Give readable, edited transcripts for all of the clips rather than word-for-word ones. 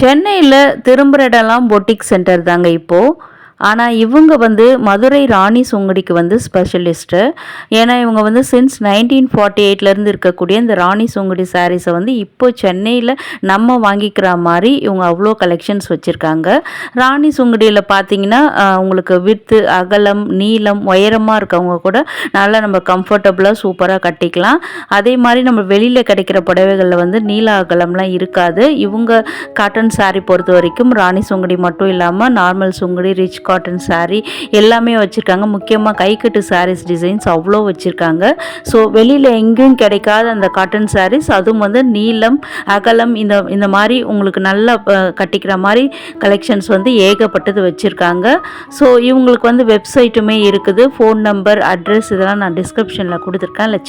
சென்னையில் திரும்புகிற இடம்லாம் பொட்டிக் சென்டர் தாங்க இப்போது. ஆனால் இவங்க வந்து மதுரை ராணி சுங்கடிக்கு வந்து ஸ்பெஷலிஸ்ட்டு. ஏன்னா இவங்க வந்து சின்ஸ் 1948லேருந்து இருக்கக்கூடிய இந்த ராணி சுங்கடி சாரீஸை வந்து இப்போ சென்னையில் நம்ம வாங்கிக்கிற மாதிரி இவங்க அவ்வளோ கலெக்ஷன்ஸ் வச்சுருக்காங்க. ராணி சுங்கடியில் பார்த்தீங்கன்னா உங்களுக்கு வித்து அகலம் நீளம் உயரமாக இருக்கவங்க கூட நல்லா நம்ம கம்ஃபர்டபுளாக சூப்பராக கட்டிக்கலாம். அதே மாதிரி நம்ம வெளியில் கிடைக்கிற புடவைகளில் வந்து நீள அகலம்லாம் இருக்காது. இவங்க காட்டன் சாரீ பொறுத்த வரைக்கும் ராணி சுங்கடி மட்டும் இல்லாமல் normal sungudi, rich cotton sari எல்லாமே வச்சுருக்காங்க. முக்கியமாக கைக்கட்டு சாரீஸ் டிசைன்ஸ் அவ்வளோ வச்சுருக்காங்க. ஸோ வெளியில் எங்கேயும் கிடைக்காத அந்த காட்டன் சாரீஸ், அதுவும் வந்து நீளம் அகலம் இந்த மாதிரி உங்களுக்கு நல்லா கட்டிக்கிற மாதிரி கலெக்ஷன்ஸ் வந்து ஏகப்பட்டது வச்சுருக்காங்க. ஸோ இவங்களுக்கு வந்து வெப்சைட்டுமே இருக்குது. ஃபோன் நம்பர், அட்ரஸ் இதெல்லாம் நான் டிஸ்கிரிப்ஷனில் கொடுத்துருக்கேன். இல்லை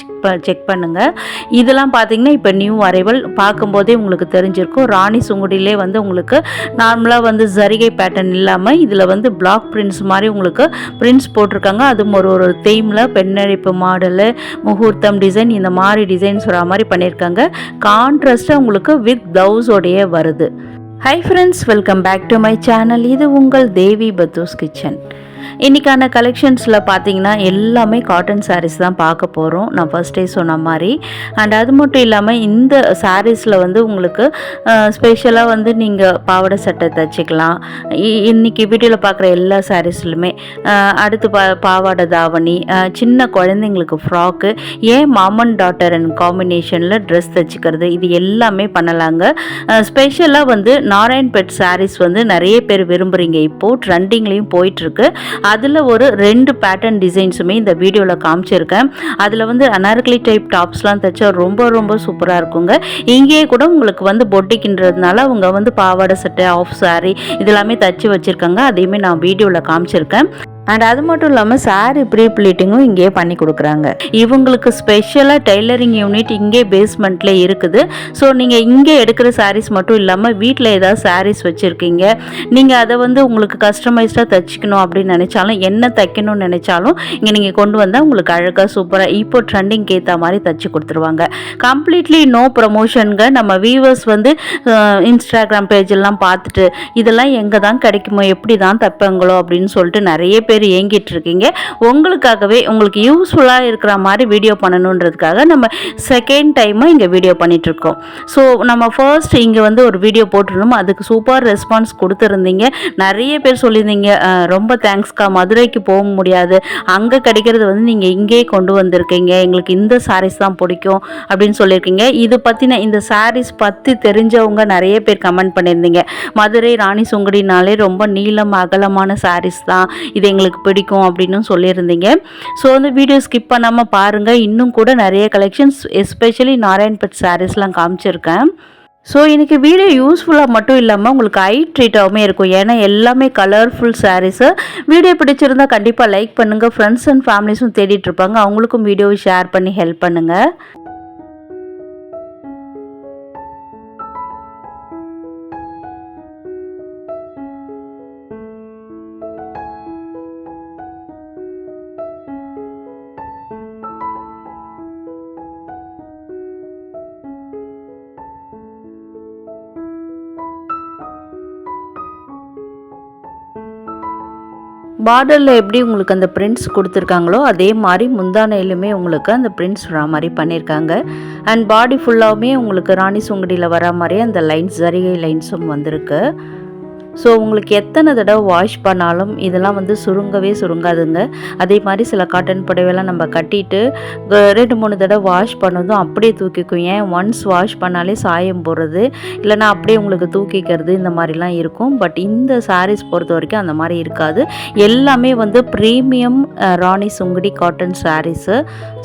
செக் பண்ணுங்கள். இதெல்லாம் பார்த்தீங்கன்னா இப்போ நியூ அரைவல் பார்க்கும்போதே உங்களுக்கு தெரிஞ்சிருக்கும். ராணி சுங்குடியிலே வந்து உங்களுக்கு நார்மலாக வந்து ஜரிகை பேட்டர்ன் இல்லாமல் இதில் வந்து பிளாக் பிரிண்ட்ஸ் மாதிரி உங்களுக்கு பிரிண்ட்ஸ் போட்டிருக்காங்க. அதுவும் ஒரு தீமில் பெண்ணழைப்பு மாடலு, முகூர்த்தம் டிசைன் இந்த மாதிரி டிசைன்ஸ் வர மாதிரி பண்ணியிருக்காங்க. கான்ட்ராஸ்ட்டாக உங்களுக்கு வித் ப்ளவுஸோடையே வருது. Hi friends, welcome back to my channel. இது உங்கள் தேவி பத்தூஸ் கிச்சன். இன்றைக்கான கலெக்ஷன்ஸில் பார்த்தீங்கன்னா எல்லாமே காட்டன் சாரீஸ் தான் பார்க்க போகிறோம், நான் ஃபர்ஸ்டே சொன்ன மாதிரி. அண்ட் அது மட்டும் இல்லாமல் இந்த சாரீஸில் வந்து உங்களுக்கு ஸ்பெஷலாக வந்து நீங்கள் பாவாடை சட்டை தைச்சிக்கலாம். இன்றைக்கி வீடியோவில் பார்க்குற எல்லா சாரீஸ்லுமே அடுத்து பாவாடை தாவணி, சின்ன குழந்தைங்களுக்கு ஃப்ராக்கு, ஏன் மாமன் டாட்டர் அண்ட் காம்பினேஷனில் ட்ரெஸ் தைச்சிக்கிறது, இது எல்லாமே பண்ணலாங்க. ஸ்பெஷலாக வந்து நாராயண்பேட் சாரீஸ் வந்து நிறைய பேர் விரும்புகிறீங்க. இப்போது ட்ரெண்டிங்லேயும் போயிட்டுருக்கு. அதில் ஒரு 2 பேட்டர்ன் டிசைன்ஸுமே இந்த வீடியோவில் காமிச்சிருக்கேன். அதில் வந்து அனார்கலி டைப் டாப்ஸ்லாம் தைச்சா ரொம்ப சூப்பராக இருக்குங்க. இங்கேயே கூட உங்களுக்கு வந்து பொட்டிக்கின்றதுனால அவங்க வந்து பாவாடை சட்டை, ஆஃப் சாரி இதெல்லாமே தைச்சி வச்சுருக்காங்க. அதையுமே நான் வீடியோவில் காமிச்சிருக்கேன். அண்ட் அது மட்டும் இல்லாமல் சாரீ ப்ரீ ப்ளீட்டிங்கும் இங்கேயே பண்ணி கொடுக்குறாங்க. இவங்களுக்கு ஸ்பெஷலாக டெய்லரிங் யூனிட் இங்கே பேஸ்மெண்ட்டில் இருக்குது. ஸோ நீங்கள் இங்கே எடுக்கிற சாரீஸ் மட்டும் இல்லாமல் வீட்டில் ஏதாவது சாரீஸ் வச்சுருக்கீங்க, நீங்கள் அதை வந்து உங்களுக்கு கஸ்டமைஸ்டாக தைச்சிக்கணும் அப்படின்னு நினச்சாலும், என்ன தைக்கணும்னு நினச்சாலும் இங்கே நீங்கள் கொண்டு வந்தால் உங்களுக்கு அழகாக சூப்பராக இப்போ ட்ரெண்டிங்க்கு ஏற்ற மாதிரி தைச்சி கொடுத்துருவாங்க. கம்ப்ளீட்லி நோ ப்ரமோஷனுங்க. நம்ம வியூவர்ஸ் வந்து இன்ஸ்டாகிராம் பேஜெல்லாம் பார்த்துட்டு இதெல்லாம் எங்கே தான் கிடைக்குமோ, எப்படி தான் தைப்பாங்களோ அப்படின்னு சொல்லிட்டு நிறைய பேர் ஏங்கிட்டு இருக்கீங்க. உங்களுக்காகவே உங்களுக்கு யூஸ்ஃபுல்லாக இருக்கிற மாதிரி வீடியோ பண்ணணுன்றதுக்காக நம்ம செகண்ட் டைமாக இங்கே வீடியோ பண்ணிகிட்ருக்கோம். ஸோ நம்ம ஃபர்ஸ்ட் இங்கே வந்து ஒரு வீடியோ போட்டுருந்தோம், அதுக்கு சூப்பர் ரெஸ்பான்ஸ் கொடுத்துருந்தீங்க. நிறைய பேர் சொல்லியிருந்தீங்க ரொம்ப தேங்க்ஸ்க்கா, மதுரைக்கு போக முடியாது, அங்கே கிடைக்கிறது வந்து நீங்கள் இங்கேயே கொண்டு வந்திருக்கீங்க, எங்களுக்கு இந்த சாரீஸ் தான் பிடிக்கும் அப்படின்னு சொல்லியிருக்கீங்க. இது பற்றின இந்த சாரீஸ் பற்றி தெரிஞ்சவங்க நிறைய பேர் கமெண்ட் பண்ணியிருந்தீங்க. மதுரை ராணி சுங்கடினாலே ரொம்ப நீளம் அகலமான சாரீஸ் தான், இது எங்களுக்கு பிடிக்கும் அப்படின்னு சொல்லியிருந்தீங்க. ஸோ வந்து வீடியோ ஸ்கிப் பண்ணாமல் பாருங்கள். இன்னும் கூட நிறைய கலெக்ஷன்ஸ் எஸ்பெஷலி நாராயண்பேட் சாரீஸ்லாம் காமிச்சிருக்கேன். ஸோ இன்றைக்கி வீடியோ யூஸ்ஃபுல்லாக மட்டும் இல்லாமல் உங்களுக்கு ஐ ட்ரீட்டாகவுமே இருக்கும். ஏன்னா எல்லாமே கலர்ஃபுல் சாரீஸு. வீடியோ பிடிச்சிருந்தால் கண்டிப்பாக லைக் பண்ணுங்கள். ஃப்ரெண்ட்ஸ் அண்ட் ஃபேமிலிஸும் தேடிட்டுருப்பாங்க, அவங்களுக்கும் வீடியோவை ஷேர் பண்ணி ஹெல்ப் பண்ணுங்கள். பார்டரில் எப்படி உங்களுக்கு அந்த பிரிண்ட்ஸ் கொடுத்துருக்காங்களோ அதே மாதிரி முந்தானையிலுமே உங்களுக்கு அந்த பிரிண்ட்ஸ் வர மாதிரி பண்ணியிருக்காங்க. அண்ட் பாடி ஃபுல்லாகவுமே உங்களுக்கு ராணி சுங்கடியில் வர மாதிரி அந்த லைன்ஸ், ஜரிகை லைன்ஸும் வந்திருக்கு. ஸோ உங்களுக்கு எத்தனை தடவை வாஷ் பண்ணாலும் இதெல்லாம் வந்து சுருங்காதுங்க. அதே மாதிரி சில காட்டன் புடவைலாம் நம்ம கட்டிட்டு 2-3 தடவை வாஷ் பண்ணதும் அப்படியே தூக்கிக்கும். ஏன் ஒன்ஸ் வாஷ் பண்ணாலே சாயம் போடுறது, இல்லைனா அப்படியே உங்களுக்கு தூக்கிக்கிறது, இந்த மாதிரிலாம் இருக்கும். பட் இந்த சாரீஸ் பொறுத்த வரைக்கும் அந்த மாதிரி இருக்காது. எல்லாமே வந்து ப்ரீமியம் ராணி சுங்கடி காட்டன் சாரீஸு.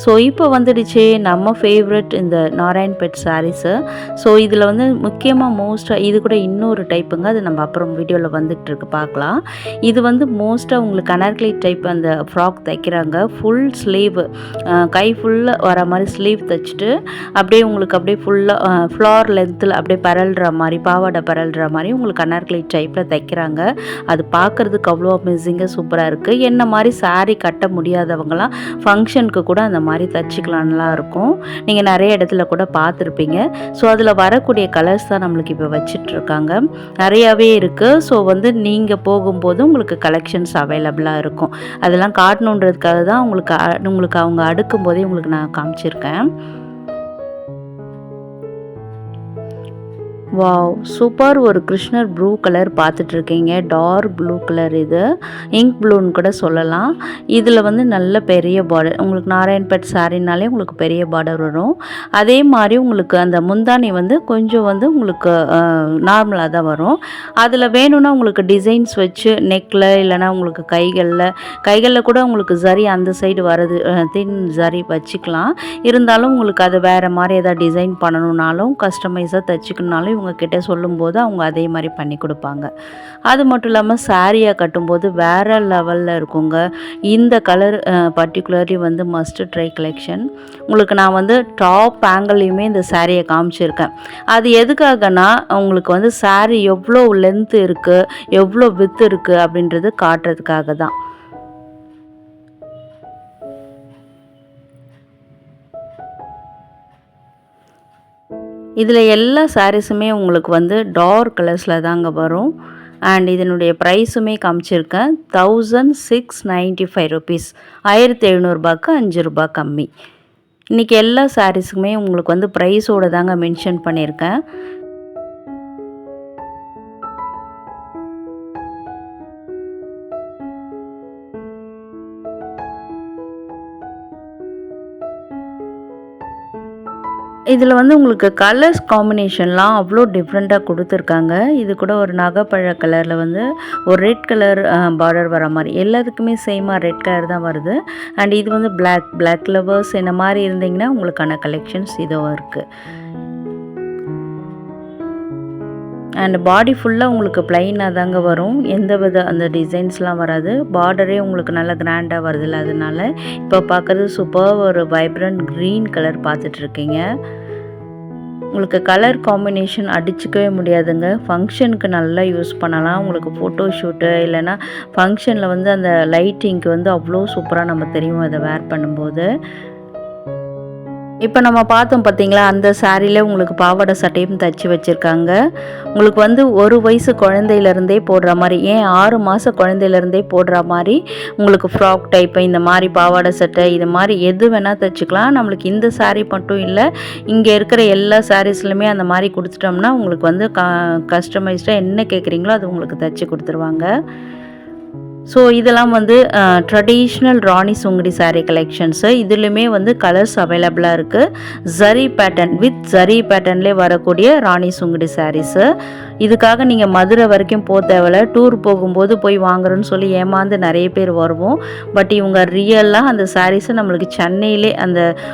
ஸோ இப்போ வந்துடுச்சு நம்ம ஃபேவரட் இந்த நாராயண்பேட் சாரீஸு. ஸோ இதில் வந்து முக்கியமாக மோஸ்ட்டாக இது கூட இன்னொரு டைப்புங்க, அது நம்ம அப்புறம் வீடியோவில் வந்துகிட்டு இருக்கு பார்க்கலாம். இது வந்து மோஸ்ட்டாக உங்களுக்கு அனார்கலி டைப் அந்த ஃப்ராக் தைக்கிறாங்க. ஃபுல் ஸ்லீவ் கை ஃபுல்லாக வர மாதிரி ஸ்லீவ் தைச்சிட்டு அப்படியே உங்களுக்கு அப்படியே ஃபுல்லாக ஃப்ளார் லென்த்தில் அப்படியே பரல்ற மாதிரி பாவாடை பரல்ற மாதிரி உங்களுக்கு அனார்கலி டைப்பில் தைக்கிறாங்க. அது பார்க்குறதுக்கு அவ்வளோ அமேசிங்காக சூப்பராக இருக்குது. என்ன மாதிரி saree கட்ட முடியாதவங்களாம் ஃபங்க்ஷனுக்கு கூட அந்த மாதிரி தச்சுக்கலாம்லாம் இருக்கும். நீங்கள் நிறைய இடத்துல கூட பார்த்துருப்பீங்க. ஸோ அதில் வரக்கூடிய கலர்ஸ் தான் நம்மளுக்கு இப்போ வச்சிட்ருக்காங்க. நிறையாவே இருக்குது. ஸோ வந்து நீங்கள் போகும்போது உங்களுக்கு கலெக்ஷன்ஸ் அவைலபிளாக இருக்கும். அதெல்லாம் காட்டணுன்றதுக்காக தான் உங்களுக்கு அவங்க அடுக்கும் போதே உங்களுக்கு நான் காமிச்சிருக்கேன். வாவ்! சூப்பர். ஒரு கிருஷ்ணர் ப்ளூ கலர் பார்த்துட்ருக்கீங்க. டார்க் ப்ளூ கலர் இது. இங்க் ப்ளூன்னு கூட சொல்லலாம். இதில் வந்து நல்ல பெரிய பார்டர். உங்களுக்கு நாராயண்பேட் சாரினாலே உங்களுக்கு பெரிய பார்டர் வரும். அதே மாதிரி உங்களுக்கு அந்த முந்தானி வந்து கொஞ்சம் வந்து உங்களுக்கு நார்மலாக தான் வரும். அதில் வேணும்னா உங்களுக்கு டிசைன்ஸ் வச்சு நெக்கில் இல்லைனா உங்களுக்கு கைகளில் கூட உங்களுக்கு சரி அந்த சைடு வரது தின் சரி வச்சுக்கலாம். இருந்தாலும் உங்களுக்கு அதை வேறு மாதிரி எதாவது டிசைன் பண்ணணுன்னாலும் கஸ்டமைஸாக தைச்சிக்கணுனாலும் இவங்க கிட்ட சொல்லும்போது அவங்க அதே மாதிரி பண்ணி கொடுப்பாங்க. அது மட்டும் இல்லாமல் சாரியாக கட்டும்போது வேறு லெவலில் இருக்குங்க. இந்த கலர் பர்டிகுலர்லி வந்து மஸ்ட் ட்ரை கலெக்ஷன். உங்களுக்கு நான் வந்து டாப் ஆங்கிள்லையுமே இந்த சாரியை காமிச்சிருக்கேன். அது எதுக்காகனா உங்களுக்கு வந்து சாரி எவ்வளோ லென்த் இருக்குது எவ்வளோ வித் இருக்குது அப்படின்றது காட்டுறதுக்காக தான். இதில் எல்லா சாரீஸுமே உங்களுக்கு வந்து டார்க் கலர்ஸில் தாங்க வரும். அண்ட் இதனுடைய ப்ரைஸுமே காமிச்சிருக்கேன். 1695 ருபீஸ். 1700 5 கம்மி. இன்றைக்கி எல்லா சாரீஸுக்குமே உங்களுக்கு வந்து ப்ரைஸோடு தாங்க மென்ஷன் பண்ணியிருக்கேன். இதில் வந்து உங்களுக்கு கலர்ஸ் காம்பினேஷன்லாம் அவ்வளோ டிஃப்ரெண்ட்டாக கொடுத்துருக்காங்க. இது கூட ஒரு நகைப்பழ கலரில் வந்து ஒரு ரெட் கலர் பார்டர் வர மாதிரி எல்லாத்துக்குமே சேமாக ரெட் கலர் தான் வருது. அண்ட் இது வந்து பிளாக் லவர்ஸ் இந்த மாதிரி இருந்தீங்கன்னா உங்களுக்கான கலெக்ஷன்ஸ் இதுவும் இருக்குது. அண்ட் பாடி ஃபுல்லாக உங்களுக்கு ப்ளைனாக தாங்க வரும். எந்த வித அந்த டிசைன்ஸ்லாம் வராது. பார்டரே உங்களுக்கு நல்லா கிராண்டாக வருதில்ல, அதனால இப்போ பார்க்குறது சூப்பர் ஒரு வைப்ரண்ட் க்ரீன் கலர் பார்த்துட்ருக்கீங்க. உங்களுக்கு கலர் காம்பினேஷன் அடிச்சுக்கவே முடியாதுங்க. ஃபங்க்ஷனுக்கு நல்லா யூஸ் பண்ணலாம். உங்களுக்கு ஃபோட்டோ ஷூட்டு இல்லைனா ஃபங்க்ஷனில் வந்து அந்த லைட்டிங்க்கு வந்து அவ்வளோ சூப்பராக நம்ம தெரியும் அதை வேர் பண்ணும்போது. இப்போ நம்ம பார்த்தோம் பார்த்தீங்களா, அந்த சாரியில் உங்களுக்கு பாவாடை சட்டையும் தைச்சி வச்சுருக்காங்க. உங்களுக்கு வந்து ஒரு வயசு குழந்தையிலேருந்தே போடுற மாதிரி, ஏன் 6 மாத குழந்தையிலேருந்தே போடுற மாதிரி உங்களுக்கு ஃப்ராக் டைப்பு இந்த மாதிரி பாவாடை சட்டை இது மாதிரி எது வேணால் தைச்சிக்கலாம். நம்மளுக்கு இந்த சாரீ மட்டும் இல்லை, இங்கே இருக்கிற எல்லா சாரீஸ்லையுமே அந்த மாதிரி கொடுத்துட்டோம்னா உங்களுக்கு வந்து கஸ்டமைஸ்டாக என்ன கேட்குறீங்களோ அது உங்களுக்கு தைச்சி கொடுத்துருவாங்க. ஸோ இதெல்லாம் வந்து ட்ரெடிஷ்னல் ராணி சுங்குடி சாரீ கலெக்ஷன்ஸு. இதுலேயுமே வந்து கலர்ஸ் அவைலபிளாக இருக்குது. ஜரி பேட்டர்ன் வித் ஜரி பேட்டர்ன்லேயே வரக்கூடிய ராணி சுங்குடி சாரீஸு. இதுக்காக நீங்கள் மதுரை வரைக்கும் போக தேவையில்ல. டூர் போகும்போது போய் வாங்குறோன்னு சொல்லி ஏமாந்து நிறைய பேர் வருவோம். பட் இவங்க ரியலாக அந்த சாரீஸை நம்மளுக்கு சென்னையிலே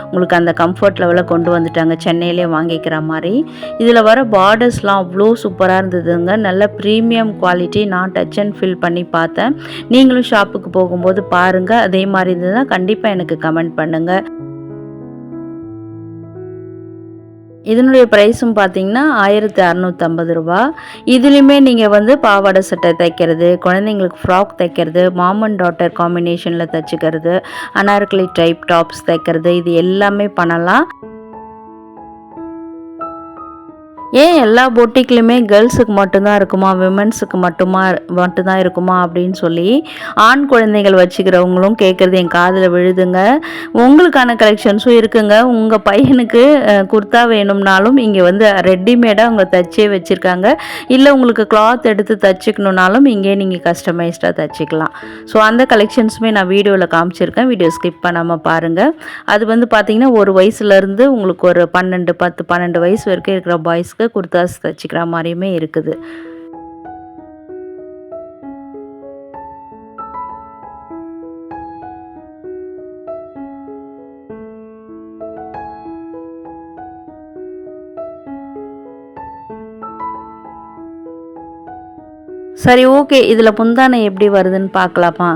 உங்களுக்கு அந்த கம்ஃபர்ட் லெவலில் கொண்டு வந்துட்டாங்க. சென்னையிலே வாங்கிக்கிற மாதிரி. இதில் வர பார்டர்ஸ்லாம் அவ்வளோ சூப்பராக இருந்ததுங்க. நல்ல ப்ரீமியம் குவாலிட்டி. நான் டச் அண்ட் ஃபில் பண்ணி பார்த்தேன். நீங்களும் ஷாப்புக்கு போகும்போது பாருங்கள். அதே மாதிரி இருந்ததுன்னா கண்டிப்பாக எனக்கு கமெண்ட் பண்ணுங்கள். இதனுடைய ப்ரைஸும் பார்த்தீங்கன்னா 1650 ரூபா. இதுலேயுமே நீங்கள் வந்து பாவாடை சட்டை தைக்கிறது, குழந்தைங்களுக்கு ஃப்ராக் தைக்கிறது, மாம் அண்ட் டாட்டர் காம்பினேஷனில் தைச்சிக்கிறது, அனார்கலி டைப் டாப்ஸ் தைக்கிறது, இது எல்லாமே பண்ணலாம். ஏன் எல்லா பொட்டிக்லையுமே கேர்ள்ஸுக்கு மட்டும்தான் இருக்குமா, விமன்ஸுக்கு மட்டும்தான் இருக்குமா அப்படின்னு சொல்லி ஆண் குழந்தைகள் வச்சுக்கிறவங்களும் கேட்குறது என் காதில் விழுதுங்க. உங்களுக்கான கலெக்ஷன்ஸும் இருக்குங்க. உங்கள் பையனுக்கு குர்த்தா வேணும்னாலும் இங்கே வந்து ரெடிமேடாக அவங்க தைச்சே வச்சுருக்காங்க. இல்லை உங்களுக்கு கிளாத் எடுத்து தைச்சிக்கணுன்னாலும் இங்கே நீங்கள் கஸ்டமைஸ்டாக தைச்சிக்கலாம். ஸோ அந்த கலெக்ஷன்ஸுமே நான் வீடியோவில் காமிச்சிருக்கேன். வீடியோ ஸ்கிப் பண்ணாமல் பாருங்கள். அது வந்து பார்த்திங்கன்னா ஒரு வயசுலேருந்து உங்களுக்கு ஒரு 12 வயசு வரைக்கும் இருக்கிற பாய்ஸ்க்கு குர்தாஸ் தைச்சிக்கிற மாதிரியுமே இருக்குது. சரி, ஓகே. இதில் முந்தானை எப்படி வருதுன்னு பார்க்கலாமா?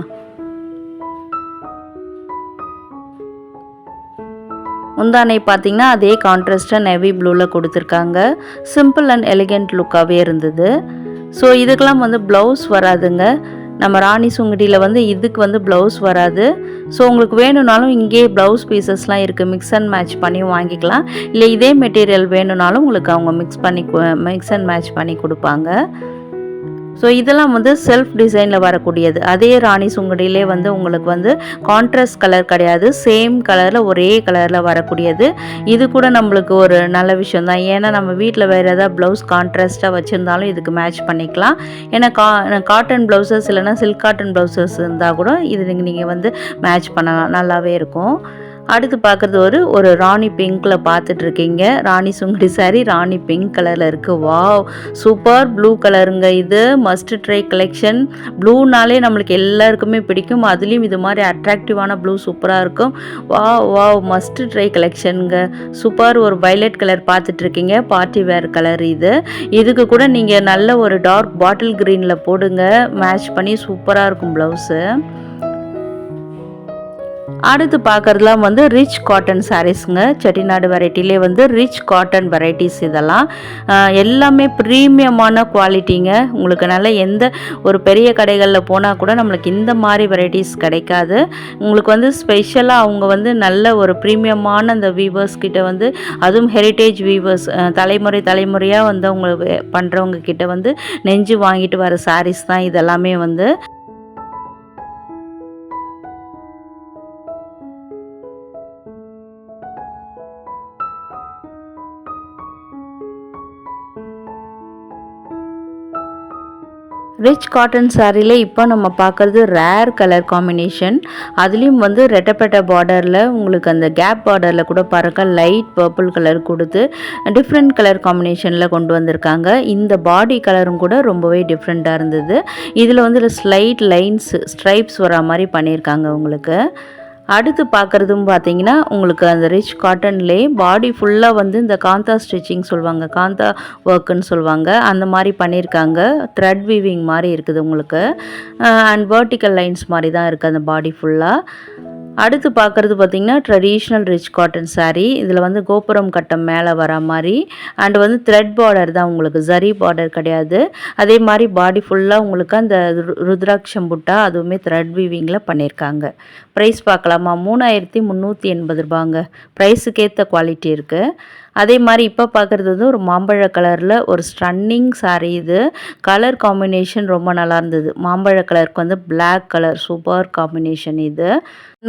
முந்தானை பார்த்தீங்கன்னா அதே கான்ட்ராஸ்ட்டாக நேவி ப்ளூவில் கொடுத்துருக்காங்க. சிம்பிள் அண்ட் எலிகெண்ட் லுக்காகவே இருந்தது. ஸோ இதுக்கெல்லாம் வந்து ப்ளவுஸ் வராதுங்க. நம்ம ராணி சுங்குடியில் வந்து இதுக்கு வந்து ப்ளவுஸ் வராது. ஸோ உங்களுக்கு வேணும்னாலும் இங்கேயே ப்ளவுஸ் பீசஸ்லாம் இருக்குது, மிக்ஸ் அண்ட் மேட்ச் பண்ணி வாங்கிக்கலாம். இல்லை இதே மெட்டீரியல் வேணும்னாலும் உங்களுக்கு அவங்க மிக்ஸ் அண்ட் மேட்ச் பண்ணி கொடுப்பாங்க. ஸோ இதெல்லாம் வந்து செல்ஃப் டிசைனில் வரக்கூடியது. அதே ராணி சுங்குடியிலே வந்து உங்களுக்கு வந்து கான்ட்ராஸ்ட் கலர் கிடையாது, சேம் கலரில் ஒரே கலரில் வரக்கூடியது. இது கூட நம்மளுக்கு ஒரு நல்ல விஷயம் தான். ஏன்னா நம்ம வீட்டில் வேறு ஏதாவது ப்ளவுஸ் கான்ட்ராஸ்ட்டாக வச்சுருந்தாலும் இதுக்கு மேட்ச் பண்ணிக்கலாம். ஏன்னா காட்டன் ப்ளவுசஸ் இல்லைனா சில்க் காட்டன் ப்ளவுசஸ் இருந்தால் கூட இது நீங்கள் வந்து மேட்ச் பண்ணலாம், நல்லாவே இருக்கும். அடுத்து பார்க்குறது ஒரு ராணி பிங்க்கில் பார்த்துட்ருக்கீங்க. ராணி சுங்குடி சாரி ராணி பிங்க் கலரில் இருக்குது. வாவ், சூப்பர் ப்ளூ கலருங்க. இது மஸ்ட் ட்ரை கலெக்ஷன். ப்ளூனாலே நம்மளுக்கு எல்லாருக்குமே பிடிக்கும். அதுலேயும் இது மாதிரி அட்ராக்டிவான ப்ளூ சூப்பராக இருக்கும். வாவ் மஸ்ட் ட்ரை கலெக்ஷனுங்க. சூப்பர். ஒரு வைலட் கலர் பார்த்துட்ருக்கீங்க, பார்ட்டி வேர் கலர் இது. இதுக்கு கூட நீங்கள் நல்ல ஒரு டார்க் பாட்டில் க்ரீனில் போடுங்க, மேட்ச் பண்ணி சூப்பராக இருக்கும் ப்ளவுஸு. அடுத்து பார்க்குறதுலாம் வந்து ரிச் காட்டன் சாரீஸுங்க. செட்டிநாடு வெரைட்டிலே வந்து ரிச் காட்டன் வெரைட்டிஸ். இதெல்லாம் எல்லாமே ப்ரீமியமான குவாலிட்டிங்க. உங்களுக்கு நல்ல எந்த ஒரு பெரிய கடைகளில் போனால் கூட நம்மளுக்கு இந்த மாதிரி வெரைட்டிஸ் கிடைக்காது. உங்களுக்கு வந்து ஸ்பெஷலாக அவங்க வந்து நல்ல ஒரு ப்ரீமியமான அந்த வீவர்ஸ் கிட்ட வந்து, அதுவும் ஹெரிட்டேஜ் வீவர்ஸ் தலைமுறையாக வந்து அவங்க பண்ணுறவங்க கிட்ட வந்து நெஞ்சு வாங்கிட்டு வர சாரீஸ் தான் இதெல்லாமே வந்து. ரிச் காட்டன் சாரியில் இப்போ நம்ம பார்க்குறது ரேர் கலர் காம்பினேஷன். அதுலேயும் வந்து ரெட்டப்பட்ட பார்டரில் உங்களுக்கு அந்த கேப் பார்டரில் கூட பாருங்கள் லைட் பர்பிள் கலர் கொடுத்து டிஃப்ரெண்ட் கலர் காம்பினேஷனில் கொண்டு வந்திருக்காங்க. இந்த பாடி கலரும் கூட ரொம்பவே டிஃப்ரெண்ட்டாக இருந்தது. இதில் வந்து ஸ்லைட் லைன்ஸ் ஸ்ட்ரைப்ஸ் வர மாதிரி பண்ணியிருக்காங்க உங்களுக்கு. அடுத்து பார்க்குறதும் பார்த்தீங்கன்னா உங்களுக்கு அந்த ரிச் காட்டன்லே பாடி ஃபுல்லாக வந்து இந்த காந்தா ஸ்டிச்சிங் சொல்லுவாங்க, காந்தா ஒர்க்குன்னு சொல்லுவாங்க, அந்த மாதிரி பண்ணியிருக்காங்க. த்ரெட் வீவிங் மாதிரி இருக்குது உங்களுக்கு. அண்ட் வெர்டிக்கல் லைன்ஸ் மாதிரி தான் இருக்குது அந்த பாடி ஃபுல்லாக. அடுத்து பார்க்குறது பார்த்திங்கன்னா ட்ரெடிஷ்னல் ரிச் காட்டன் சாரீ. இதில் வந்து கோபுரம் கட்டம் மேலே வர மாதிரி அண்ட் வந்து த்ரெட் பார்டர் தான் உங்களுக்கு, ஜரி பார்டர் கிடையாது. அதே மாதிரி பாடி ஃபுல்லாக உங்களுக்கு அந்த ருத்ராட்சம் புட்டா அதுவுமே த்ரெட் வீவிங்கில் பண்ணியிருக்காங்க. ப்ரைஸ் பார்க்கலாமா? 3380 ரூபாங்க. ப்ரைஸுக்கேற்ற குவாலிட்டி இருக்குது. அதே மாதிரி இப்போ பார்க்குறது வந்து ஒரு மாம்பழ கலரில் ஒரு ஸ்டன்னிங் சாரீ. இது கலர் காம்பினேஷன் ரொம்ப நல்லா இருந்தது. மாம்பழ கலருக்கு வந்து பிளாக் கலர் சூப்பர் காம்பினேஷன். இது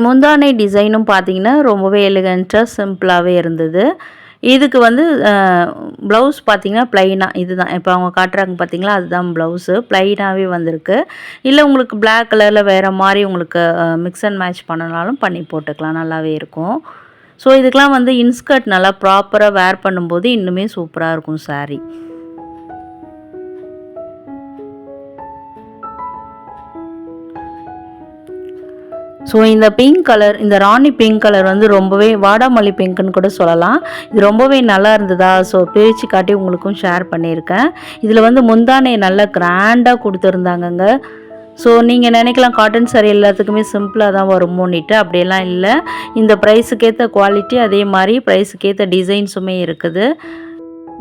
முந்தானை டிசைனும் பார்த்தீங்கன்னா ரொம்பவே எலிகண்ட்டாக சிம்பிளாகவே இருந்தது. இதுக்கு வந்து ப்ளவுஸ் பார்த்திங்கன்னா ப்ளைனாக இதுதான் இப்போ அவங்க காட்டுறாங்க பார்த்தீங்களா, அதுதான் ப்ளவுஸு ப்ளைனாகவே வந்திருக்கு. இல்லை உங்களுக்கு பிளாக் கலரில் வேறு மாதிரி உங்களுக்கு மிக்ஸ் அண்ட் மேட்ச் பண்ணனாலும் பண்ணி போட்டுக்கலாம், நல்லாவே இருக்கும். ஸோ இதுக்கெலாம் வந்து இன்ஸ்கர்ட் நல்லா ப்ராப்பராக வேர் பண்ணும்போது இன்னுமே சூப்பராக இருக்கும் சாரீ. ஸோ இந்த பிங்க் கலர், இந்த ராணி பிங்க் கலர் வந்து ரொம்பவே வாடாமல்லி பிங்க்குன்னு கூட சொல்லலாம். இது ரொம்பவே நல்லா இருந்ததா, ஸோ பிரித்து காட்டி உங்களுக்கும் ஷேர் பண்ணியிருக்கேன். இதில் வந்து முந்தானை நல்லா கிராண்டாக கொடுத்துருந்தாங்கங்க. ஸோ நீங்கள் நினைக்கலாம் காட்டன் சாரீ எல்லாத்துக்குமே சிம்பிளாக தான் வருமோன்னிட்டு, அப்படியெல்லாம் இல்லை. இந்த ப்ரைஸுக்கேற்ற குவாலிட்டி அதே மாதிரி ப்ரைஸுக்கேற்ற டிசைன்ஸுமே இருக்குது.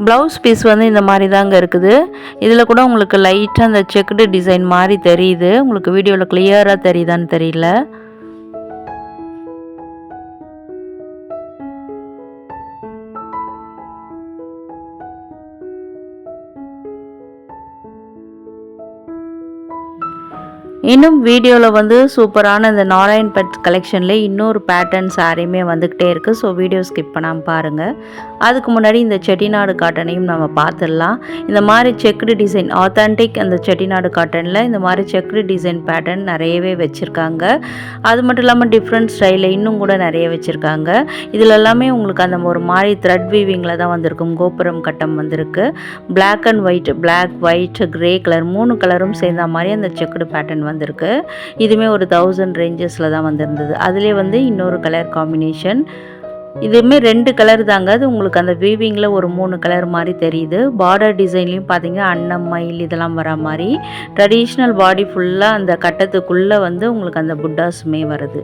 ப்ளவுஸ் பீஸ் வந்து இந்த மாதிரி தாங்க இருக்குது. இதில் கூட உங்களுக்கு லைட்டாக அந்த செக்குடு டிசைன் மாதிரி தெரியுது. உங்களுக்கு வீடியோவில் கிளியராக தெரியுதான்னு தெரியல. இன்னும் வீடியோவில் வந்து சூப்பரான இந்த நாராயண் பட் கலெக்ஷனில் இன்னொரு பேட்டர்ன் சாரியுமே வந்துக்கிட்டே இருக்குது. ஸோ வீடியோ ஸ்கிப் பண்ணாமல் பாருங்கள். அதுக்கு முன்னாடி இந்த செட்டிநாடு காட்டனையும் நம்ம பார்த்துடலாம். இந்த மாதிரி செக்குடு டிசைன் ஆத்தென்டிக் அந்த செட்டிநாடு காட்டனில் இந்த மாதிரி செக்குடு டிசைன் பேட்டர்ன் நிறையவே வச்சுருக்காங்க. அது மட்டும் இல்லாமல் டிஃப்ரெண்ட் ஸ்டைலில் இன்னும் கூட நிறைய வச்சுருக்காங்க. இதில் எல்லாமே உங்களுக்கு அந்த ஒரு மாதிரி த்ரெட் வீவிங்கில் தான் வந்திருக்கும். கோபுரம் கட்டம் வந்திருக்கு. Black and white grey colour 3 கலரும் சேர்ந்த மாதிரி அந்த செக்குடு பேட்டர்ன் வந்திருக்கு. இதுவுமே ஒரு 1000 ரேஞ்சஸில் தான் வந்திருந்தது. அதிலே வந்து இன்னொரு கலர் காம்பினேஷன் இதுவுமே 2 கலர் தாங்க. அது உங்களுக்கு அந்த வீவிங்கில் ஒரு 3 கலர் மாதிரி தெரியுது. பார்டர் டிசைன்லேயும் பார்த்தீங்கன்னா அன்னம் மயில் இதெல்லாம் வர மாதிரி ட்ரெடிஷ்னல் பாடி ஃபுல்லாக அந்த கட்டத்துக்குள்ளே வந்து உங்களுக்கு அந்த புட்டாஸுமே வருது.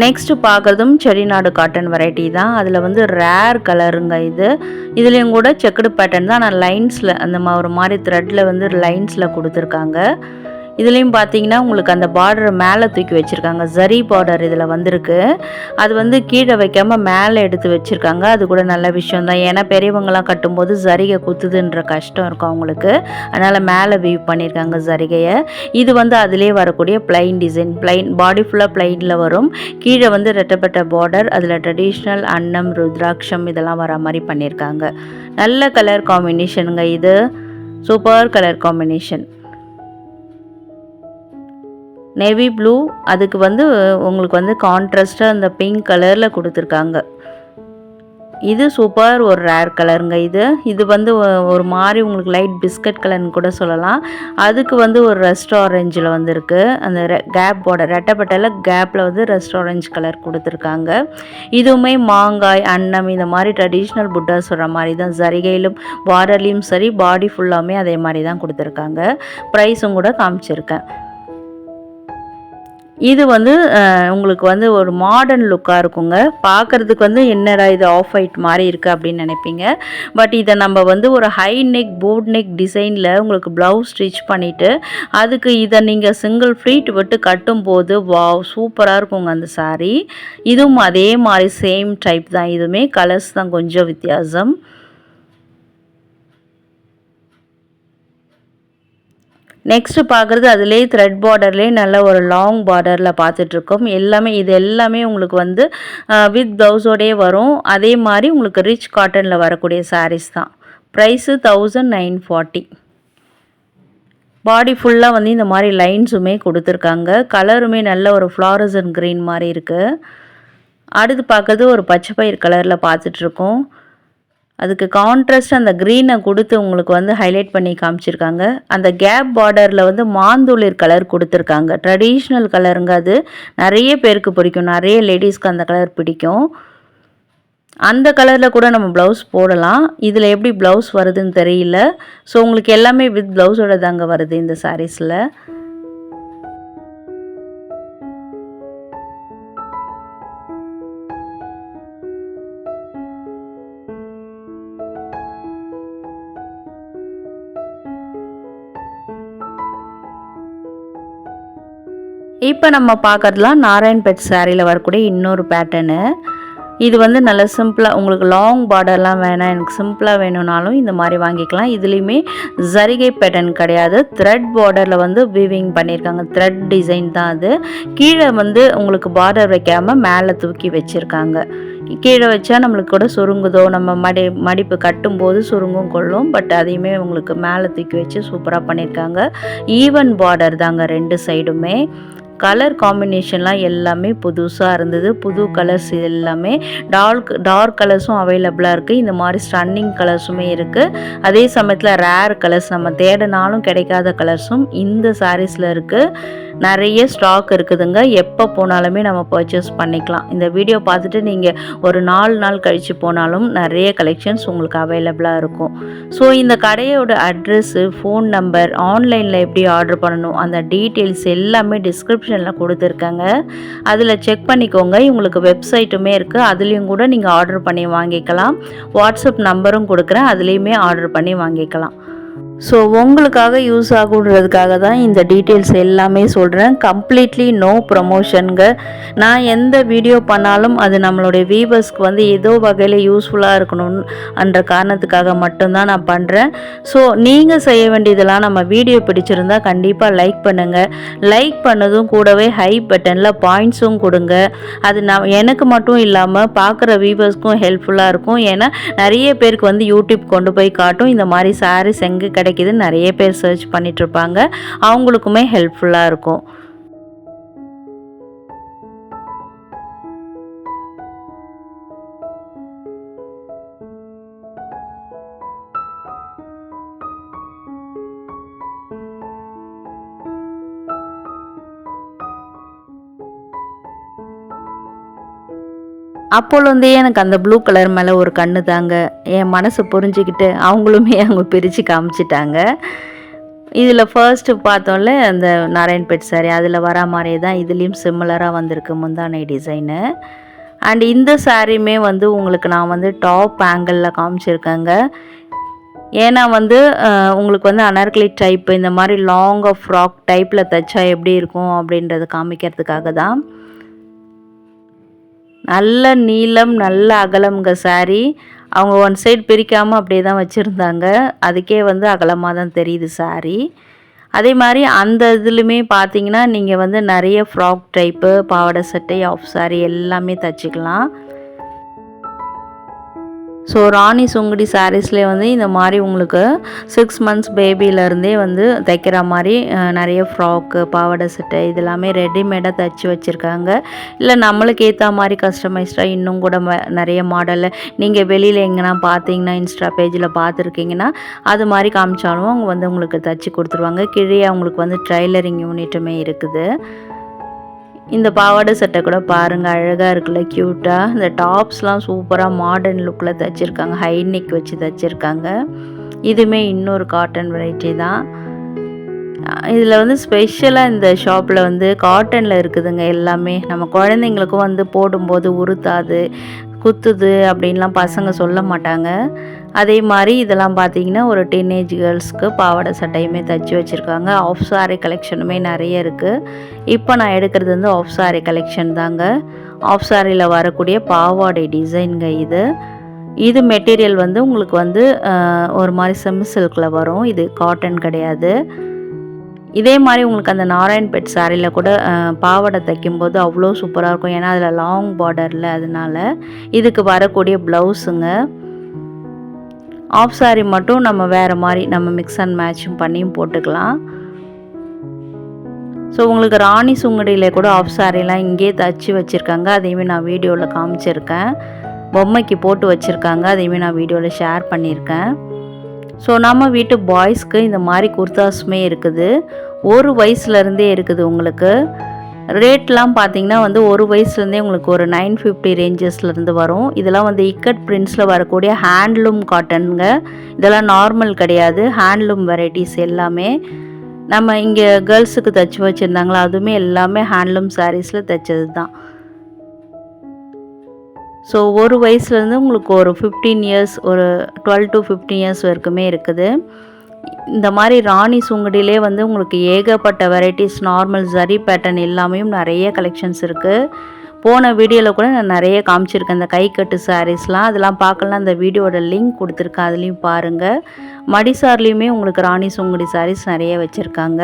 நெக்ஸ்ட்டு பார்க்குறதும் செட்டிநாடு காட்டன் வெரைட்டி தான். அதில் வந்து ரேர் கலருங்க இது. இதுலேயும் கூட செக்குடு பேட்டர்ன் தான். ஆனால் லைன்ஸில் அந்த ஒரு மாதிரி த்ரெட்டில் வந்து லைன்ஸில் கொடுத்துருக்காங்க. இதுலேயும் பார்த்தீங்கன்னா உங்களுக்கு அந்த பார்டரை மேலே தூக்கி வச்சுருக்காங்க. ஜரி பார்டர் இதில் வந்திருக்கு. அது வந்து கீழே வைக்காமல் மேலே எடுத்து வச்சுருக்காங்க. அது கூட நல்ல விஷயம் தான். ஏன்னா பெரியவங்களாம் கட்டும்போது ஜரிகை குத்துதுன்ற கஷ்டம் இருக்கும் அவங்களுக்கு. அதனால் மேலே வீவ் பண்ணியிருக்காங்க ஜரிகையை. இது வந்து அதிலே வரக்கூடிய பிளைன் டிசைன். பிளைன் பாடி ஃபுல்லாக பிளைனில் வரும். கீழே வந்து ரெட்டப்பட்ட பார்டர். அதில் ட்ரெடிஷ்னல் அன்னம் ருத்ராட்சம் இதெல்லாம் வர மாதிரி பண்ணியிருக்காங்க. நல்ல கலர் காம்பினேஷனுங்க இது. Super colour combination. Navy blue அதுக்கு வந்து உங்களுக்கு வந்து கான்ட்ராஸ்ட்டாக அந்த பிங்க் கலரில் கொடுத்துருக்காங்க. இது சூப்பர் ஒரு ரேர் கலருங்க இது வந்து ஒரு மாதிரி உங்களுக்கு லைட் பிஸ்கட் கலர்னு கூட சொல்லலாம். அதுக்கு வந்து ஒரு ரெஸ்ட் ஆரஞ்சில் வந்துருக்கு. அந்த கேப்போட ரெட்டப்பட்டையில் கேப்பில் வந்து ரெஸ்ட் ஆரஞ்சு கலர் கொடுத்துருக்காங்க. இதுவுமே மாங்காய் அன்னம் இந்த மாதிரி ட்ரெடிஷ்னல் புட்டா சொல்கிற மாதிரி தான். ஜரிகையிலும் பார்டர்லேயும் சரி பாடி ஃபுல்லாமே அதே மாதிரி தான் கொடுத்துருக்காங்க. ப்ரைஸும் கூட காமிச்சிருக்கேன். இது வந்து உங்களுக்கு வந்து ஒரு மாடர்ன் லுக்காக இருக்குங்க. பார்க்குறதுக்கு வந்து என்னடா இது ஆஃப் ஒயிட் மாதிரி இருக்குது அப்படின்னு நினைப்பீங்க. பட் இதை நம்ம வந்து ஒரு ஹை நெக் போட் நெக் டிசைனில் உங்களுக்கு ப்ளவுஸ் ஸ்டிச் பண்ணிவிட்டு அதுக்கு இதை நீங்கள் சிங்கிள் ஃப்ளீட் விட்டு கட்டும்போது வாவ் சூப்பராக இருக்குங்க அந்த சாரீ. இதுவும் அதே மாதிரி சேம் டைப் தான். இதுவுமே கலர்ஸ் தான் கொஞ்சம் வித்தியாசம். நெக்ஸ்ட்டு பார்க்குறது அதிலே த்ரெட் பார்டர்லேயே நல்ல ஒரு லாங் பார்டரில் பார்த்துட்ருக்கோம். இது எல்லாமே உங்களுக்கு வந்து வித் ப்ளவுஸோடையே வரும். அதே மாதிரி உங்களுக்கு ரிச் காட்டனில் வரக்கூடிய சாரீஸ் தான். ப்ரைஸு 1940. பாடி ஃபுல்லாக வந்து இந்த மாதிரி லைன்ஸுமே கொடுத்துருக்காங்க. கலருமே நல்ல ஒரு ஃப்ளாரசன் க்ரீன் மாதிரி இருக்குது. அடுத்து பார்க்குறது ஒரு பச்சை பயிர் கலரில் பார்த்துட்ருக்கோம். அதுக்கு கான்ட்ராஸ்ட் அந்த க்ரீனை கொடுத்து உங்களுக்கு வந்து ஹைலைட் பண்ணி காமிச்சிருக்காங்க. அந்த கேப் பார்டரில் வந்து மாந்தளிர் கலர் கொடுத்துருக்காங்க. ட்ரெடிஷ்னல் கலருங்க அது. நிறைய பேருக்கு பிடிக்கும். நிறைய லேடிஸ்க்கு அந்த கலர் பிடிக்கும். அந்த கலரில் கூட நம்ம ப்ளவுஸ் போடலாம். இதில் எப்படி ப்ளவுஸ் வருதுன்னு தெரியல. ஸோ உங்களுக்கு எல்லாமே வித் ப்ளவுஸோட தாங்க வருது இந்த சாரீஸில். இப்போ நம்ம பார்க்குறதுலாம் நாராயண்பேட் சாரியில் வரக்கூடிய இன்னொரு பேட்டர்னு. இது வந்து நல்ல சிம்பிளாக உங்களுக்கு லாங் பார்டர்லாம் வேணாம், எனக்கு சிம்பிளாக வேணும்னாலும் இந்த மாதிரி வாங்கிக்கலாம். இதுலேயுமே ஜரிகை பேட்டர்ன் கிடையாது. த்ரெட் பார்டரில் வந்து வீவிங் பண்ணியிருக்காங்க. த்ரெட் டிசைன் தான் அது. கீழே வந்து உங்களுக்கு பார்டர் வைக்காமல் மேலே தூக்கி வச்சுருக்காங்க. கீழே வச்சா நம்மளுக்கு கூட சுருங்குதோ, நம்ம மடிப்பு கட்டும்போது சுருங்கும் கொள்ளும். பட் அதையுமே உங்களுக்கு மேலே தூக்கி வச்சு சூப்பராக பண்ணியிருக்காங்க. ஈவன் பார்டர் தாங்க 2 சைடுமே. கலர் காம்பினேஷன்லாம் எல்லாமே புதுசாக இருந்தது. புது கலர்ஸ் எல்லாமே டார்க் கலர்ஸும் அவைலபிளாக இருக்குது. இந்த மாதிரி ஸ்டன்னிங் கலர்ஸுமே இருக்குது. அதே சமயத்தில் ரேர் கலர்ஸ் நம்ம தேடினாலும் கிடைக்காத கலர்ஸும் இந்த சாரீஸில் இருக்குது. நிறைய ஸ்டாக் இருக்குதுங்க. எப்போ போனாலுமே நம்ம பர்ச்சேஸ் பண்ணிக்கலாம். இந்த வீடியோ பார்த்துட்டு நீங்கள் ஒரு 4 நாள் கழித்து போனாலும் நிறைய கலெக்ஷன்ஸ் உங்களுக்கு அவைலபிளாக இருக்கும். ஸோ இந்த கடையோட அட்ரெஸ்ஸு, ஃபோன் நம்பர், ஆன்லைனில் எப்படி ஆர்டர் பண்ணணும் அந்த டீட்டெயில்ஸ் எல்லாமே டிஸ்கிரிப்ஷனில் கொடுத்துருக்கேங்க. அதில் செக் பண்ணிக்கோங்க. உங்களுக்கு வெப்சைட்டுமே இருக்குது. அதுலேயும் கூட நீங்கள் ஆர்டர் பண்ணி வாங்கிக்கலாம். வாட்ஸ்அப் நம்பரும் கொடுக்குறேன். அதுலேயுமே ஆர்டர் பண்ணி வாங்கிக்கலாம். ஸோ உங்களுக்காக யூஸ் ஆகுன்றதுக்காக தான் இந்த டீட்டெயில்ஸ் எல்லாமே சொல்கிறேன். கம்ப்ளீட்லி நோ ப்ரமோஷனுங்க. நான் எந்த வீடியோ பண்ணாலும் அது நம்மளுடைய வீவர்ஸ்க்கு வந்து ஏதோ வகையில் யூஸ்ஃபுல்லாக இருக்கணும் என்ற காரணத்துக்காக மட்டும்தான் நான் பண்ணுறேன். ஸோ நீங்கள் செய்ய வேண்டியதெல்லாம் நம்ம வீடியோ பிடிச்சிருந்தால் கண்டிப்பாக லைக் பண்ணுங்கள். லைக் பண்ணதும் கூடவே ஹை பட்டனில் பாயிண்ட்ஸும் கொடுங்க. அது எனக்கு மட்டும் இல்லாமல் பார்க்குற வீவர்ஸ்க்கும் ஹெல்ப்ஃபுல்லாக இருக்கும். ஏன்னா நிறைய பேருக்கு வந்து யூடியூப் கொண்டு போய் காட்டும் இந்த மாதிரி சாரீஸ் எங்கே கிடைக்குது நிறைய பேர் சர்ச் பண்ணிட்டு இருப்பாங்க. அவங்களுக்குமே ஹெல்ப்ஃபுல்லாக இருக்கும். அப்போலேருந்தே எனக்கு அந்த ப்ளூ கலர் மேலே ஒரு கண்ணு தாங்க. என் மனசை புரிஞ்சுக்கிட்டு அவங்களுமே அவங்க பிரித்து காமிச்சிட்டாங்க. இதில் ஃபர்ஸ்ட்டு பார்த்தோம்ல அந்த நாராயண்பேட் சாரீ அதில் வரா மாதிரியே தான் இதுலேயும் சிமிலராக வந்திருக்கு முந்தானை டிசைனு. அண்ட் இந்த சாரியுமே வந்து உங்களுக்கு நான் வந்து டாப் ஆங்கிளில் காமிச்சிருக்கேங்க. ஏன்னா வந்து உங்களுக்கு வந்து அனார்கலி டைப் இந்த மாதிரி லாங்காக ஃப்ராக் டைப்பில் தைச்சா எப்படி இருக்கும் அப்படின்றத காமிக்கிறதுக்காக தான். நல்ல நீளம் நல்ல அகலம்ங்க சாரீ. அவங்க ஒன் சைடு பிரிக்காமல் அப்படியே தான் வச்சுருந்தாங்க. அதுக்கே வந்து அகலமாக தான் தெரியுது சாரீ. அதே மாதிரி அந்த இதுலையுமே பார்த்தீங்கன்னா நீங்கள் வந்து நிறைய ஃப்ராக் டைப்பு பாவாடை சட்டை ஆஃப் சாரீ எல்லாமே தைச்சிக்கலாம். ஸோ ராணி சுங்குடி சாரீஸ்லேயே வந்து இந்த மாதிரி உங்களுக்கு 6 மந்த்ஸ் பேபியிலருந்தே வந்து தைக்கிற மாதிரி நிறைய ஃப்ராக்கு பாவாடை சட்டை இதெல்லாமே ரெடிமேடாக தைச்சி வச்சுருக்காங்க. இல்லை நம்மளுக்கு ஏற்ற மாதிரி கஸ்டமைஸ்டாக இன்னும் கூட நிறைய மாடலில் நீங்கள் வெளியில் எங்கன்னா பார்த்தீங்கன்னா இன்ஸ்டா பேஜில் பார்த்துருக்கீங்கன்னா அது மாதிரி காமிச்சாலும் அவங்க வந்து உங்களுக்கு தைச்சி கொடுத்துருவாங்க. கீழே அவங்களுக்கு வந்து ட்ரைலரிங் யூனிட்டுமே இருக்குது. இந்த பாவாடை சட்டை கூட பாருங்கள் அழகாக இருக்குல்ல, க்யூட்டாக. இந்த டாப்ஸ்லாம் சூப்பராக மாடர்ன் லுக்கில் தைச்சிருக்காங்க, ஹை நெக் வச்சு தைச்சிருக்காங்க. இதுவுமே இன்னொரு காட்டன் வெரைட்டி தான். இதில் வந்து ஸ்பெஷலாக இந்த ஷாப்பில் வந்து காட்டனில் இருக்குதுங்க எல்லாமே. நம்ம குழந்தைங்களுக்கும் வந்து போடும்போது உறுத்தாது குத்துது அப்படின்லாம் பசங்க சொல்ல மாட்டாங்க. அதே மாதிரி இதெல்லாம் பார்த்தீங்கன்னா ஒரு டீனேஜ் கேர்ள்ஸ்க்கு பாவாடை சட்டையுமே தைச்சி வச்சுருக்காங்க. ஆஃப் சாரீ கலெக்ஷனுமே நிறைய இருக்குது. இப்போ நான் எடுக்கிறது வந்து ஆஃப் சாரீ கலெக்ஷன் தாங்க. ஆஃப் சாரியில் வரக்கூடிய பாவாடை டிசைனுங்க இது. இது மெட்டீரியல் வந்து உங்களுக்கு வந்து ஒரு மாதிரி செமி சில்கில் வரும். இது காட்டன் கிடையாது. இதே மாதிரி உங்களுக்கு அந்த நாராயண்பேட் சாரியில் கூட பாவாடை தைக்கும்போது அவ்வளோ சூப்பராக இருக்கும். ஏன்னா அதில் லாங் பார்டரில் அதனால. இதுக்கு வரக்கூடிய ப்ளவுஸுங்க. ஆஃப் சாரீ மட்டும் நம்ம வேறு மாதிரி நம்ம மிக்ஸ் அண்ட் மேட்சும் பண்ணியும் போட்டுக்கலாம். ஸோ உங்களுக்கு ராணி சுங்குடியில் கூட ஆஃப் சாரீலாம் இங்கேயே தைச்சி வச்சுருக்காங்க. அதையுமே நான் வீடியோவில் காமிச்சிருக்கேன். பொம்மைக்கு போட்டு வச்சுருக்காங்க. அதையுமே நான் வீடியோவில் ஷேர் பண்ணியிருக்கேன். ஸோ நம்ம வீட்டு பாய்ஸ்க்கு இந்த மாதிரி குர்தாஸுமே இருக்குது. ஒரு வயசுலேருந்தே இருக்குது உங்களுக்கு. ரேட்லாம் பார்த்தீங்கன்னா வந்து ஒரு வயசுலேருந்தே உங்களுக்கு ஒரு 950 ரேஞ்சஸ்லேருந்து வரும். இதெல்லாம் வந்து இக்கட் பிரிண்ட்ஸில் வரக்கூடிய ஹேண்ட்லூம் காட்டனுங்க. இதெல்லாம் நார்மல் கிடையாது, ஹேண்ட்லூம் வெரைட்டிஸ் எல்லாமே. நம்ம இங்கே கேர்ள்ஸுக்கு தைச்சி வச்சுருந்தாங்களா அதுவுமே எல்லாமே ஹேண்ட்லூம் சாரீஸில் தைச்சது தான். ஸோ ஒரு வயசுலேருந்து உங்களுக்கு ஒரு 15 இயர்ஸ் ஒரு 12 to 15 இயர்ஸ் வரைக்குமே இருக்குது. இந்த மாதிரி ராணி சுங்குடியிலே வந்து உங்களுக்கு ஏகப்பட்ட வெரைட்டிஸ் நார்மல் ஜரி பேட்டர்ன் எல்லாமே நிறைய கலெக்ஷன்ஸ் இருக்குது. போன வீடியோவில் கூட நான் நிறைய காமிச்சிருக்கேன் இந்த கைக்கட்டு சாரீஸ்லாம். அதெல்லாம் பார்க்கலாம், அந்த வீடியோட லிங்க் கொடுத்துருக்கேன், அதுலேயும் பாருங்கள். மடிசார்லேயுமே உங்களுக்கு ராணி சுங்குடி சாரீஸ் நிறைய வச்சுருக்காங்க.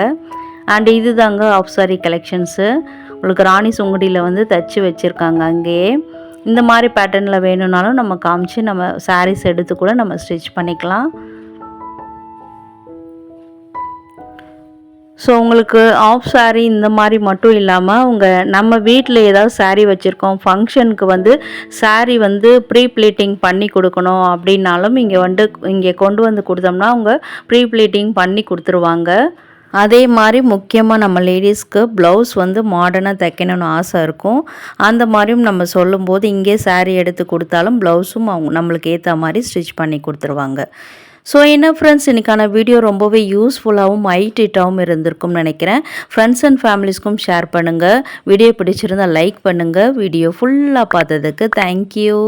அண்ட் இது தாங்க ஆஃப் சாரீ கலெக்ஷன்ஸு. உங்களுக்கு ராணி சுங்குடியில் வந்து தைச்சி வச்சுருக்காங்க அங்கேயே. இந்த மாதிரி பேட்டர்னில் வேணும்னாலும் நம்ம காமிச்சு நம்ம சாரீஸ் எடுத்து கூட நம்ம ஸ்டிச் பண்ணிக்கலாம். ஸோ உங்களுக்கு ஆஃப் சாரீ இந்த மாதிரி மட்டும் இல்லாமல் நம்ம வீட்டில் ஏதாவது சாரீ வச்சுருக்கோம், ஃபங்க்ஷனுக்கு வந்து சாரீ வந்து ப்ரீ ப்ளீட்டிங் பண்ணி கொடுக்கணும் அப்படின்னாலும் இங்கே கொண்டு வந்து கொடுத்தோம்னா அவங்க ப்ரீ ப்ளீட்டிங் பண்ணி கொடுத்துருவாங்க. அதே மாதிரி முக்கியமாக நம்ம லேடிஸ்க்கு ப்ளவுஸ் வந்து மாடர்னாக தைக்கணும்னு ஆசை இருக்கும். அந்த மாதிரியும் நம்ம சொல்லும்போது இங்கே சாரீ எடுத்து கொடுத்தாலும் ப்ளவுஸும் அவங்க நம்மளுக்கு ஏற்ற மாதிரி ஸ்டிச் பண்ணி கொடுத்துருவாங்க. ஸோ என்ன ஃப்ரெண்ட்ஸ், இன்றைக்கான வீடியோ ரொம்பவே யூஸ்ஃபுல்லாகவும் ஹைலைட்டாகவும் இருந்திருக்கும்னு நினைக்கிறேன். ஃப்ரெண்ட்ஸ் அண்ட் ஃபேமிலிஸ்க்கும் ஷேர் பண்ணுங்கள். வீடியோ பிடிச்சிருந்தால் லைக் பண்ணுங்கள். வீடியோ ஃபுல்லாக பார்த்ததுக்கு தேங்க்யூ.